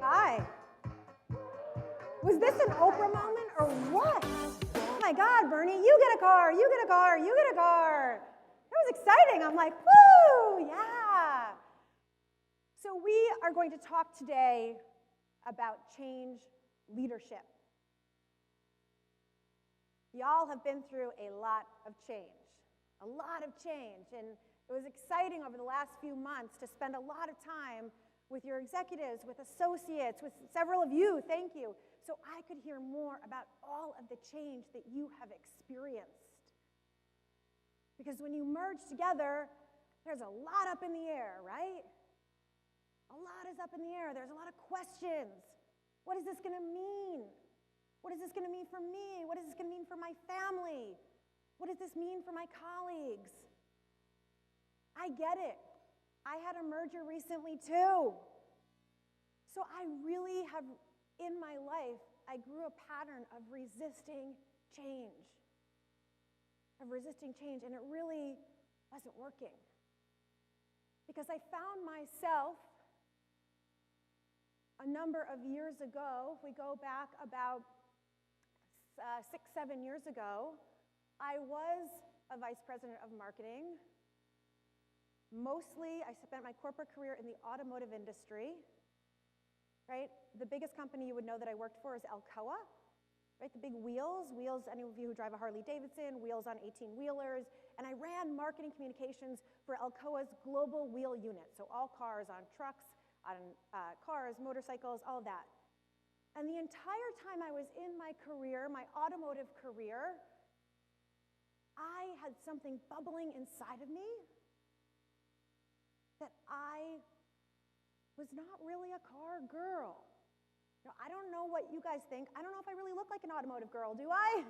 Hi. Was this an Oprah moment or what? Oh my God, Bernie, you get a car, you get a car, you get a car. That was exciting. I'm like, woo, yeah. So we are going to talk today about change leadership. Y'all have been through a lot of change. And it was exciting over the last few months to spend a lot of time with your executives, with associates, with several of you, thank you, so I could hear more about all of the change that you have experienced. Because when you merge together, there's a lot up in the air, right? A lot is up in the air. There's a lot of questions. What is this going to mean? What is this going to mean for me? What is this going to mean for my family? What does this mean for my colleagues? I get it. I had a merger recently too. So I really have, in my life, I grew a pattern of resisting change. And it really wasn't working. Because I found myself a number of years ago, if we go back about 6-7 years ago, I was a vice president of marketing. Mostly, I spent my corporate career in the automotive industry, right? The biggest company you would know that I worked for is Alcoa, right? The big wheels, any of you who drive a Harley Davidson, wheels on 18-wheelers, and I ran marketing communications for Alcoa's global wheel unit, so all cars on trucks, on cars, motorcycles, all of that. And the entire time I was in my career, my automotive career, I had something bubbling inside of me that I was not really a car girl. Now, I don't know what you guys think. I don't know if I really look like an automotive girl, do I?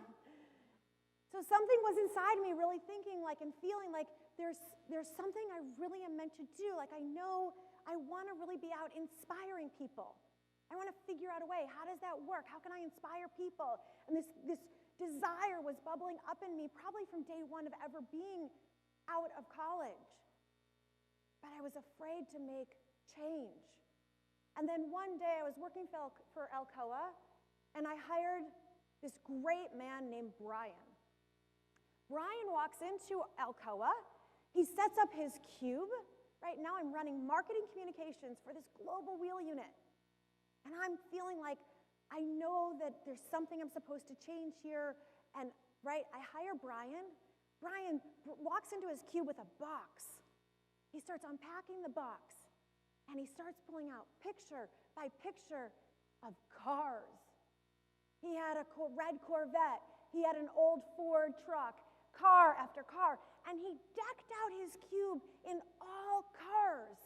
So something was inside me really thinking like and feeling like there's something I really am meant to do. Like I know I want to really be out inspiring people. I want to figure out a way. How does that work? How can I inspire people? And this desire was bubbling up in me probably from day one of ever being out of college. But I was afraid to make change. And then one day I was working for Alcoa, and I hired this great man named Brian. Brian walks into Alcoa. He sets up his cube. Right now I'm running marketing communications for this global wheel unit. And I'm feeling like I know that there's something I'm supposed to change here. And right, I hire Brian. Brian walks into his cube with a box. He starts unpacking the box, and he starts pulling out picture by picture of cars. He had a red Corvette. He had an old Ford truck, car after car, and he decked out his cube in all cars.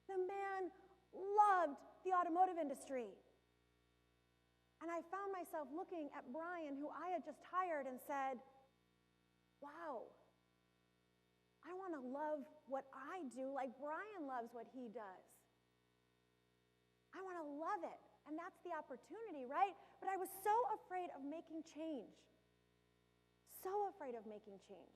The man loved the automotive industry. And I found myself looking at Brian, who I had just hired, and said, wow, I want to love what I do like Brian loves what he does. I want to love it. And that's the opportunity, right? But I was so afraid of making change. So afraid of making change.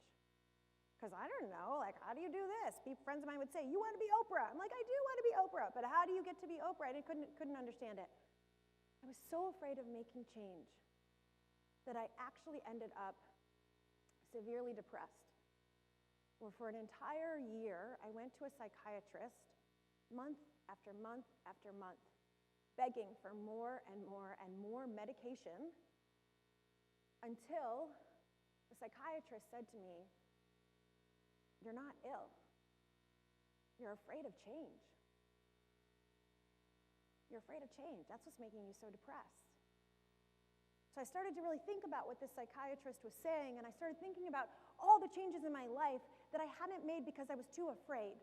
Because I don't know, like, how do you do this? Friends of mine would say, you want to be Oprah. I'm like, I do want to be Oprah, but how do you get to be Oprah? I couldn't understand it. I was so afraid of making change that I actually ended up severely depressed. Well, for an entire year, I went to a psychiatrist month after month after month, begging for more and more and more medication until the psychiatrist said to me, you're not ill. You're afraid of change. You're afraid of change. That's what's making you so depressed. So I started to really think about what this psychiatrist was saying, and I started thinking about all the changes in my life that I hadn't made because I was too afraid.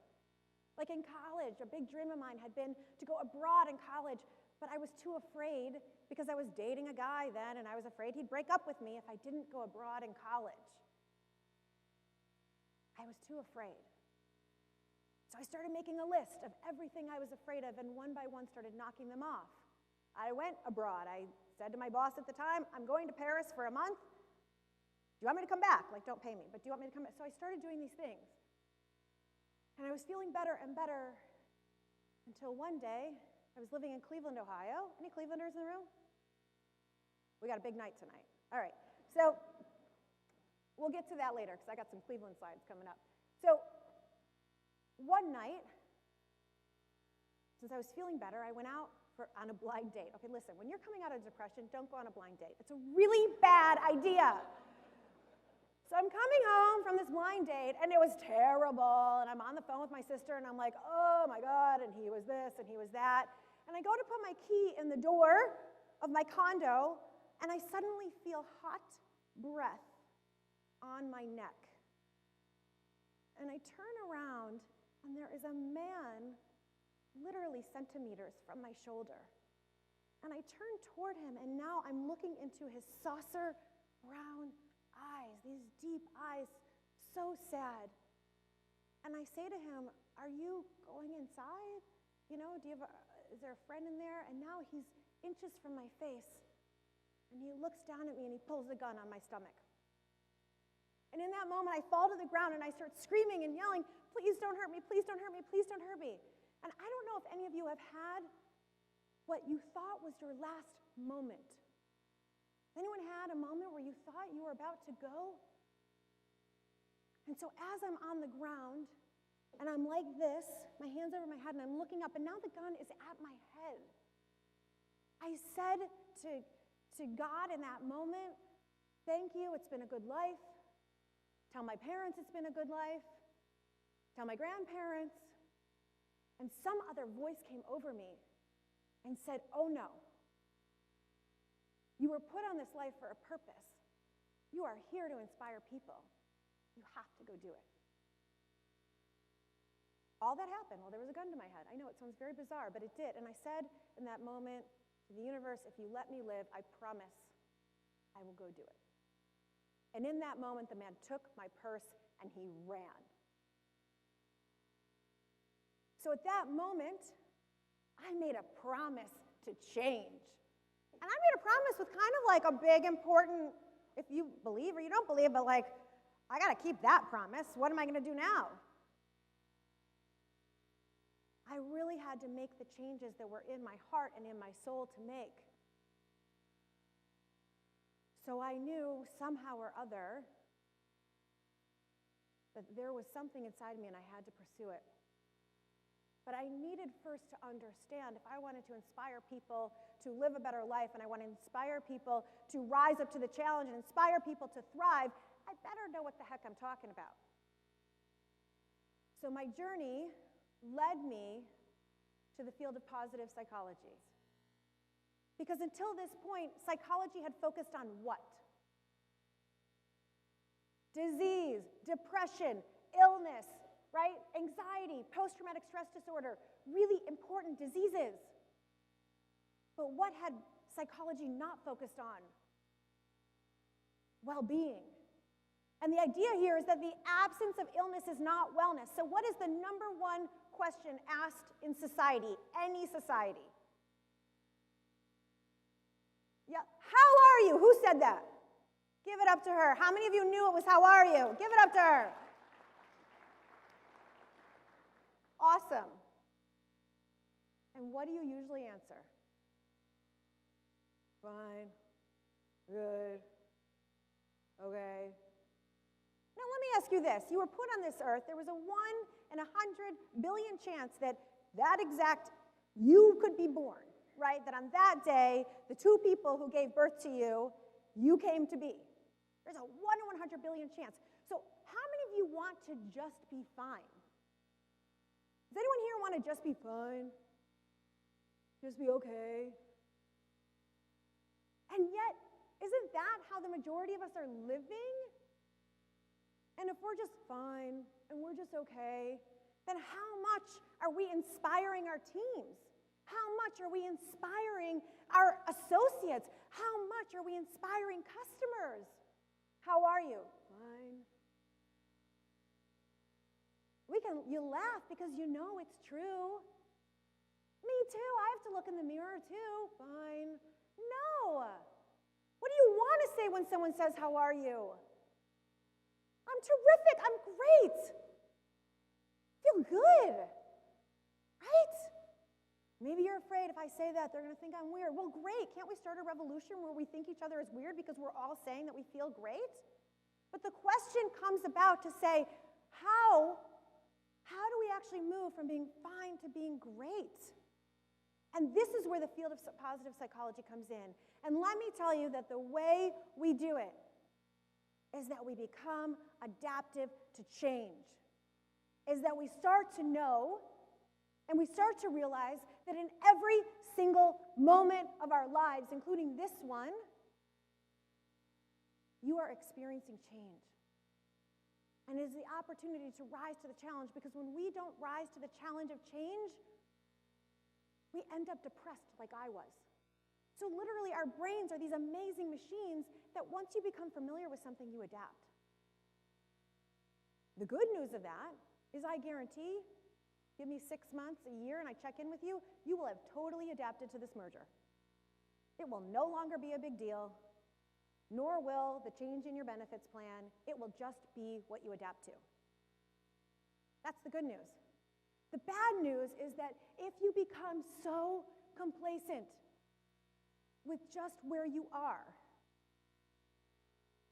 Like in college, a big dream of mine had been to go abroad in college, but I was too afraid because I was dating a guy then, and I was afraid he'd break up with me if I didn't go abroad in college. I was too afraid. So I started making a list of everything I was afraid of, and one by one started knocking them off. I went abroad. I said to my boss at the time, I'm going to Paris for a month. Do you want me to come back? Like, don't pay me, but do you want me to come back? So I started doing these things. And I was feeling better and better until one day I I was living in Cleveland, Ohio. Any Clevelanders in the room? We got a big night tonight. All right, so we'll get to that later because I got some Cleveland slides coming up. So one night, since I was feeling better, I went out on a blind date. Okay, listen, when you're coming out of depression, don't go on a blind date. It's a really bad idea. So I'm coming home from this blind date, and it was terrible, and I'm on the phone with my sister, and I'm like, oh my God, and he was this, and he was that. And I go to put my key in the door of my condo, and I suddenly feel hot breath on my neck. And I turn around, and there is a man literally centimeters from my shoulder. And I turn toward him, and now I'm looking into his saucer brown eyes, these deep eyes, so sad. And I say to him, are you going inside? You know, is there a friend in there? And now he's inches from my face. And he looks down at me and he pulls the gun on my stomach. And in that moment, I fall to the ground and I start screaming and yelling, please don't hurt me, please don't hurt me, please don't hurt me. And I don't know if any of you have had what you thought was your last moment. Anyone had a moment where you thought you were about to go? And so as I'm on the ground, and I'm like this, my hands over my head, and I'm looking up, and now the gun is at my head. I said to God in that moment, thank you, it's been a good life. Tell my parents it's been a good life. Tell my grandparents. And some other voice came over me and said, oh no. You were put on this life for a purpose. You are here to inspire people. You have to go do it. All that happened while there was a gun to my head. I know it sounds very bizarre, but it did. And I said in that moment to the universe, if you let me live, I promise I will go do it. And in that moment, the man took my purse and he ran. So at that moment, I made a promise to change. And I made a promise with kind of like a big, important, if you believe or you don't believe, but like, I got to keep that promise. What am I going to do now? I really had to make the changes that were in my heart and in my soul to make. So I knew somehow or other that there was something inside me and I had to pursue it. But I needed first to understand if I wanted to inspire people to live a better life and I want to inspire people to rise up to the challenge and inspire people to thrive, I better know what the heck I'm talking about. So my journey led me to the field of positive psychology. Because until this point, psychology had focused on what? Disease, depression, illness, right? Anxiety, post-traumatic stress disorder, really important diseases. But what had psychology not focused on? Well-being. And the idea here is that the absence of illness is not wellness. So what is the number one question asked in society, any society? Yeah, how are you? Who said that? Give it up to her. How many of you knew it was how are you? Give it up to her. Awesome. And what do you usually answer? Fine. Good. Okay. Now let me ask you this. You were put on this earth. There was a 1 in 100 billion chance that exact you could be born, right? That on that day, the two people who gave birth to you, you came to be. There's a 1 in 100 billion chance. So how many of you want to just be fine? Does anyone here want to just be fine? Just be okay? And yet, isn't that how the majority of us are living? And if we're just fine and we're just okay, then how much are we inspiring our teams? How much are we inspiring our associates? How much are we inspiring customers? How are you? Fine. You laugh because you know it's true. Me too, I have to look in the mirror too. Fine. No. What do you want to say when someone says, how are you? I'm terrific, I'm great. Feel good, right? Maybe you're afraid if I say that, they're going to think I'm weird. Well, great. Can't we start a revolution where we think each other is weird because we're all saying that we feel great? But the question comes about to say, how do we actually move from being fine to being great? And this is where the field of positive psychology comes in. And let me tell you that the way we do it is that we become adaptive to change. Is that we start to know and we start to realize that in every single moment of our lives, including this one, you are experiencing change. And it is the opportunity to rise to the challenge, because when we don't rise to the challenge of change, we end up depressed like I was. So literally, our brains are these amazing machines that once you become familiar with something, you adapt. The good news of that is I guarantee, give me 6 months, a year, and I check in with you, you will have totally adapted to this merger. It will no longer be a big deal, nor will the change in your benefits plan. It will just be what you adapt to. That's the good news. The bad news is that if you become so complacent with just where you are,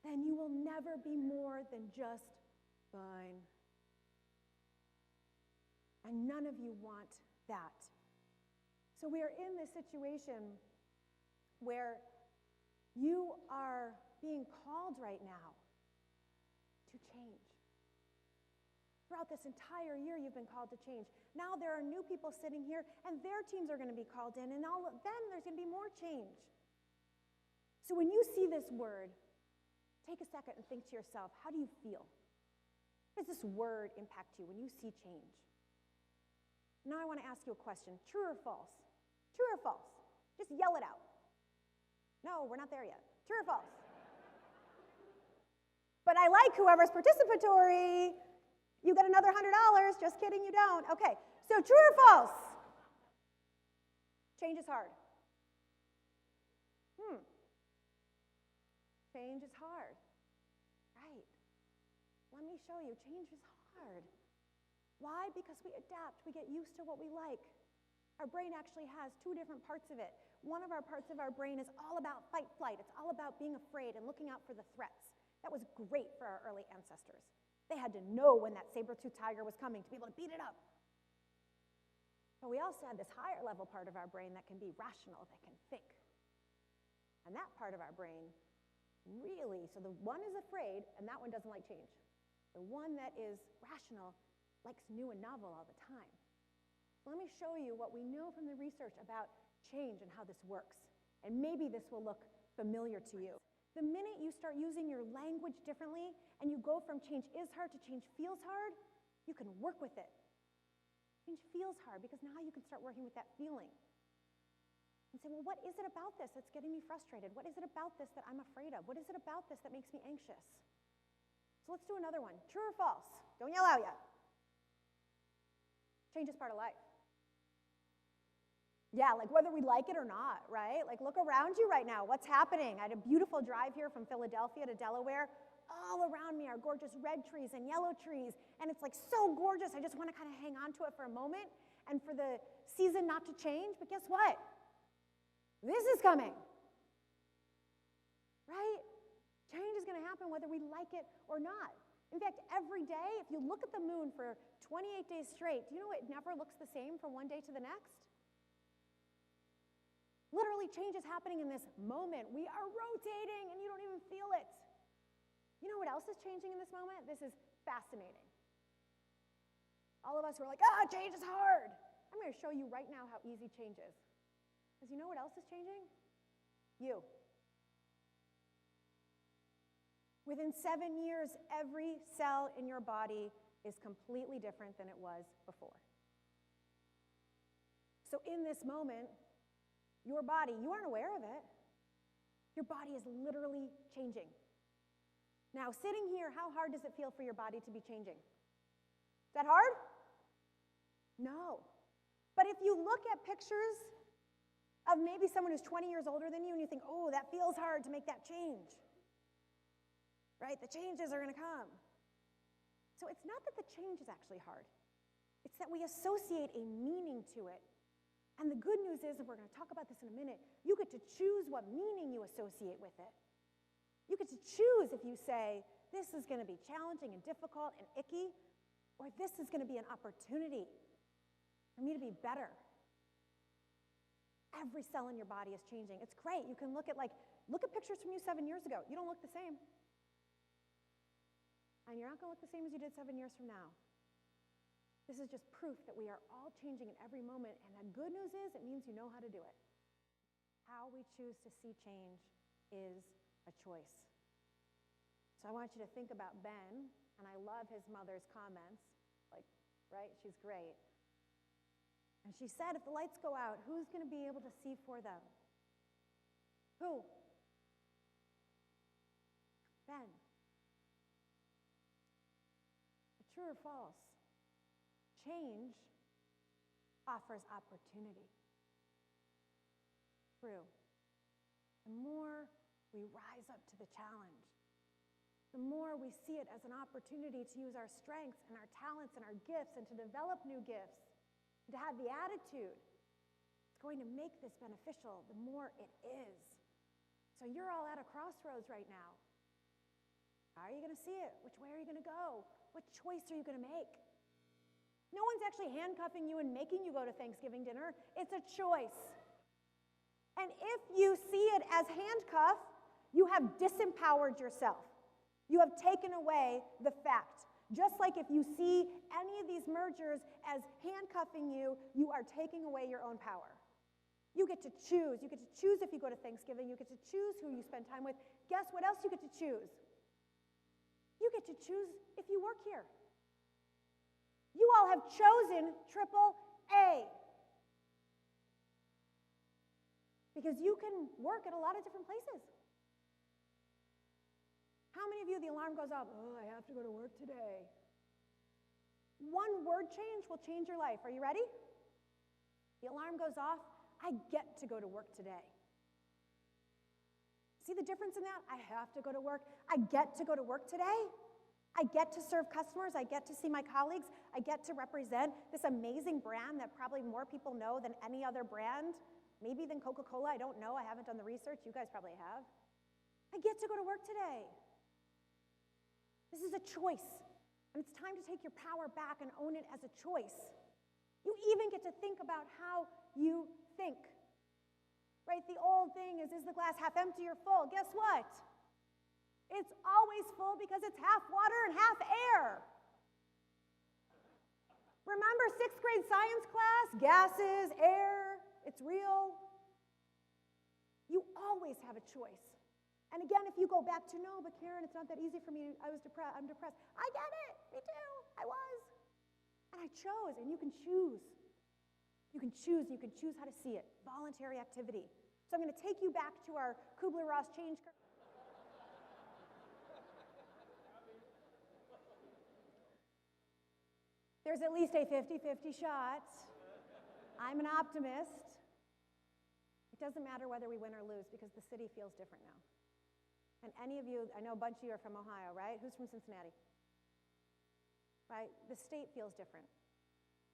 then you will never be more than just fine. And none of you want that. So we are in this situation where you are being called right now to change. Throughout this entire year, you've been called to change. Now there are new people sitting here, and their teams are going to be called in, and then there's going to be more change. So when you see this word, take a second and think to yourself, how do you feel? How does this word impact you when you see change? Now I want to ask you a question. True or false? True or false? Just yell it out. No, we're not there yet. True or false? But I like whoever's participatory. You get another $100. Just kidding, you don't. Okay, so true or false? Change is hard. Change is hard. Right. Let me show you. Change is hard. Why? Because we adapt. We get used to what we like. Our brain actually has two different parts of it. One of our parts of our brain is all about fight, flight. It's all about being afraid and looking out for the threats. That was great for our early ancestors. They had to know when that saber-toothed tiger was coming to be able to beat it up. But we also have this higher level part of our brain that can be rational, that can think. And that part of our brain really, so the one is afraid, and that one doesn't like change. The one that is rational likes new and novel all the time. So let me show you what we know from the research about change and how this works. And maybe this will look familiar to you. The minute you start using your language differently and you go from change is hard to change feels hard, you can work with it. Change feels hard because now you can start working with that feeling. And say, well, what is it about this that's getting me frustrated? What is it about this that I'm afraid of? What is it about this that makes me anxious? So let's do another one. True or false? Don't yell out yet. Change is part of life. Yeah, like whether we like it or not, right? Like look around you right now. What's happening? I had a beautiful drive here from Philadelphia to Delaware. All around me are gorgeous red trees and yellow trees. And it's like so gorgeous. I just want to kind of hang on to it for a moment and for the season not to change. But guess what? This is coming. Right? Change is going to happen whether we like it or not. In fact, every day, if you look at the moon for 28 days straight, do you know it never looks the same from one day to the next? Literally, change is happening in this moment. We are rotating, and you don't even feel it. You know what else is changing in this moment? This is fascinating. All of us who are like, change is hard. I'm going to show you right now how easy change is. Because you know what else is changing? You. Within 7 years, every cell in your body is completely different than it was before. So in this moment, your body, you aren't aware of it. Your body is literally changing. Now, sitting here, how hard does it feel for your body to be changing? Is that hard? No. But if you look at pictures of maybe someone who's 20 years older than you and you think, oh, that feels hard to make that change. Right? The changes are going to come. So it's not that the change is actually hard. It's that we associate a meaning to it And the good news is, and we're going to talk about this in a minute, you get to choose what meaning you associate with it. You get to choose if you say, this is going to be challenging and difficult and icky, or this is going to be an opportunity for me to be better. Every cell in your body is changing. It's great. You can look at pictures from you 7 years ago. You don't look the same. And you're not going to look the same as you did 7 years from now. This is just proof that we are all changing in every moment, and the good news is it means you know how to do it. How we choose to see change is a choice. So I want you to think about Ben, and I love his mother's comments, right? She's great. And she said, if the lights go out, who's going to be able to see for them? Who? Ben. True or false? Change offers opportunity. True. The more we rise up to the challenge, the more we see it as an opportunity to use our strengths and our talents and our gifts and to develop new gifts, and to have the attitude, it's going to make this beneficial the more it is. So you're all at a crossroads right now. How are you going to see it? Which way are you going to go? What choice are you going to make? No one's actually handcuffing you and making you go to Thanksgiving dinner. It's a choice. And if you see it as handcuff, you have disempowered yourself. You have taken away the fact. Just like if you see any of these mergers as handcuffing you, you are taking away your own power. You get to choose. You get to choose if you go to Thanksgiving. You get to choose who you spend time with. Guess what else you get to choose? You get to choose if you work here. You all have chosen AAA. Because you can work at a lot of different places. How many of you, the alarm goes off, oh, I have to go to work today. One word change will change your life. Are you ready? The alarm goes off, I get to go to work today. See the difference in that? I have to go to work. I get to go to work today. I get to serve customers. I get to see my colleagues. I get to represent this amazing brand that probably more people know than any other brand, maybe than Coca-Cola. I don't know. I haven't done the research. You guys probably have. I get to go to work today. This is a choice, and it's time to take your power back and own it as a choice. You even get to think about how you think. Right? The old thing is the glass half empty or full? Guess what? It's always full because it's half water and half air. Remember 6th grade science class? Gases, air, it's real. You always have a choice. And again, if you go back to, no, but Carin, it's not that easy for me. I'm depressed. I get it. Me too. I was. And I chose, and you can choose. You can choose. You can choose how to see it. Voluntary activity. So I'm going to take you back to our Kubler-Ross change curve. There's at least a 50-50 shot. I'm an optimist. It doesn't matter whether we win or lose because the city feels different now. And any of you, I know a bunch of you are from Ohio, right? Who's from Cincinnati? Right? The state feels different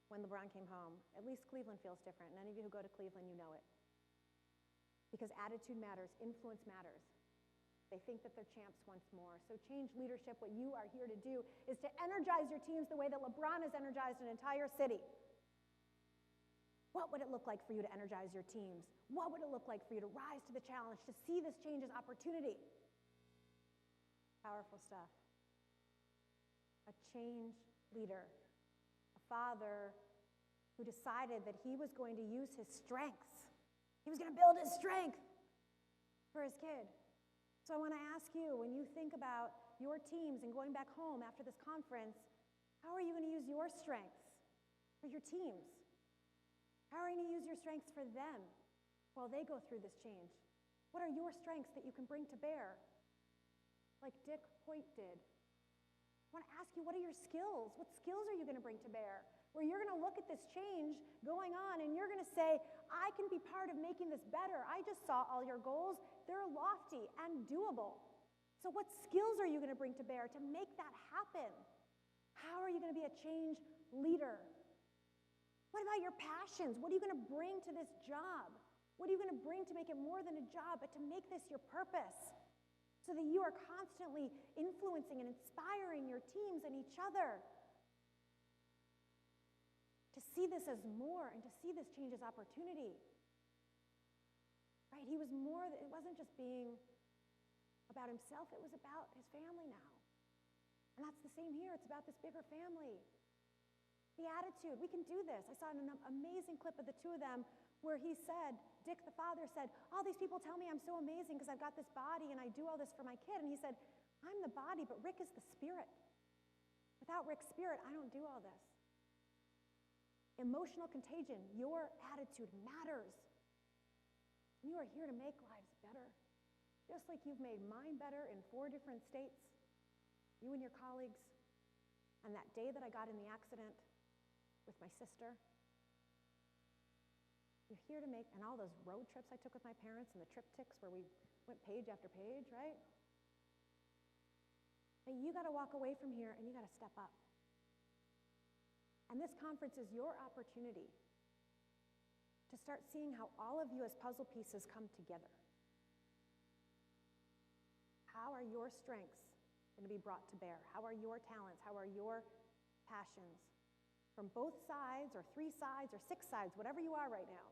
when LeBron came home. At least Cleveland feels different. And any of you who go to Cleveland, you know it. Because attitude matters, influence matters. They think that they're champs once more. So change leadership. What you are here to do is to energize your teams the way that LeBron has energized an entire city. What would it look like for you to energize your teams? What would it look like for you to rise to the challenge, to see this change as opportunity? Powerful stuff. A change leader. A father who decided that he was going to use his strengths. He was going to build his strength for his kid. So I want to ask you, when you think about your teams and going back home after this conference, how are you going to use your strengths for your teams? How are you going to use your strengths for them while they go through this change? What are your strengths that you can bring to bear? Like Dick Hoyt did. I want to ask you, what are your skills? What skills are you going to bring to bear? Where you're going to look at this change going on and you're going to say, I can be part of making this better. I just saw all your goals. They're lofty and doable. So what skills are you going to bring to bear to make that happen? How are you going to be a change leader? What about your passions? What are you going to bring to this job? What are you going to bring to make it more than a job, but to make this your purpose? So that you are constantly influencing and inspiring your teams and each other to see this as more and to see this change as opportunity. Right? He was more, it wasn't just being about himself, it was about his family now. And that's the same here. It's about this bigger family. The attitude, we can do this. I saw an amazing clip of the two of them where he said, Dick the father said, all these people tell me I'm so amazing because I've got this body and I do all this for my kid. And he said, I'm the body, but Rick is the spirit. Without Rick's spirit, I don't do all this. Emotional contagion, your attitude matters. You are here to make lives better. Just like you've made mine better in 4 different states, you and your colleagues. And that day that I got in the accident with my sister, you're here to make, and all those road trips I took with my parents and the triptychs where we went page after page, right? But you got to walk away from here and you got to step up. And this conference is your opportunity to start seeing how all of you as puzzle pieces come together. How are your strengths going to be brought to bear? How are your talents? How are your passions? From both sides, or 3 sides, or 6 sides, whatever you are right now.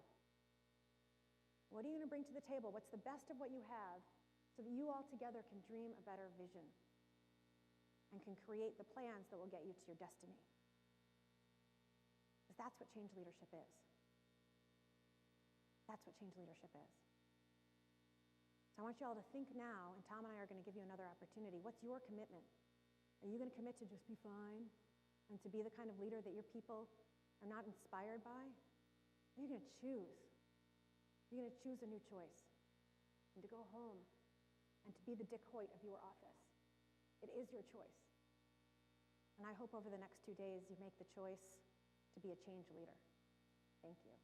What are you going to bring to the table? What's the best of what you have so that you all together can dream a better vision and can create the plans that will get you to your destiny? Because that's what change leadership is. That's what change leadership is. So I want you all to think now, and Tom and I are going to give you another opportunity. What's your commitment? Are you going to commit to just be fine and to be the kind of leader that your people are not inspired by? Or are you going to choose? You're going to choose a new choice and to go home and to be the Dick Hoyt of your office. It is your choice. And I hope over the next 2 days you make the choice to be a change leader. Thank you.